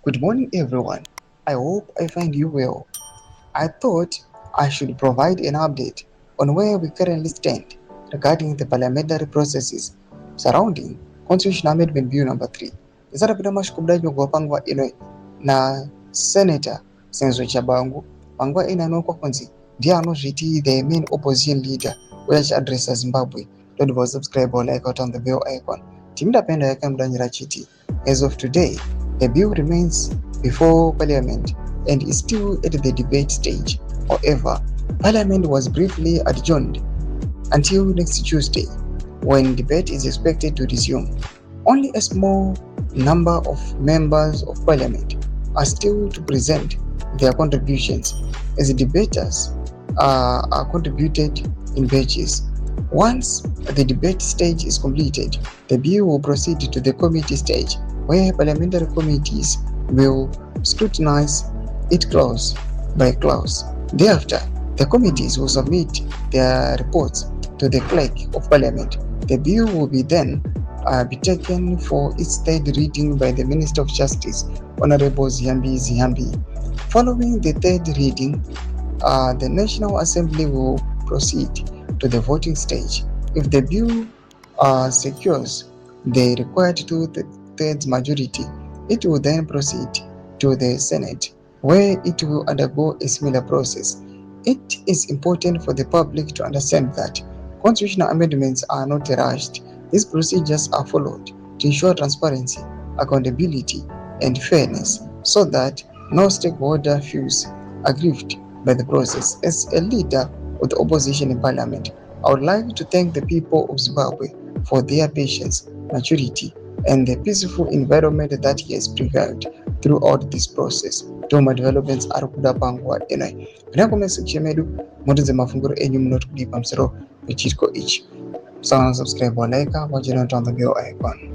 Good morning, everyone. I hope I find you well. I thought I should provide an update on where we currently stand regarding the parliamentary processes surrounding Constitutional Amendment Bill number 3. Isarapita mashikubudai wapangwa ino na Senator Sengezo Tshabangu pangwa ina anokwa kunzi ndiye anozviti the main opposition leader address Zimbabwe. Don't forget subscribe or like out on the bell icon. Timidapenda yakamudanyira chiti. As of today, the bill remains before Parliament and is still at the debate stage. However, Parliament was briefly adjourned until next Tuesday, when debate is expected to resume. Only a small number of members of Parliament are still to present their contributions, as the debaters are contributed in batches. Once the debate stage is completed, the bill will proceed to the committee stage, where parliamentary committees will scrutinize it clause by clause. Thereafter, the committees will submit their reports to the Clerk of Parliament. The bill will then be taken for its third reading by the Minister of Justice, Honorable Zihambi. Following the third reading, the National Assembly will proceed to the voting stage. If the bill secures the required two-thirds majority, it will then proceed to the Senate, where it will undergo a similar process. It is important for the public to understand that constitutional amendments are not rushed. These procedures are followed to ensure transparency, accountability, and fairness, so that no stakeholder feels aggrieved by the process. As a leader of the opposition in Parliament, I would like to thank the people of Zimbabwe for their patience, maturity, and the peaceful environment that has prevailed throughout this process. Toma developments ari kuda panguva inoyi. Kana comment section medu mutidze mafunguro enyu munoti kudii pamusoro pechitiko ichi. Subscribe or like, watch it on the bell icon.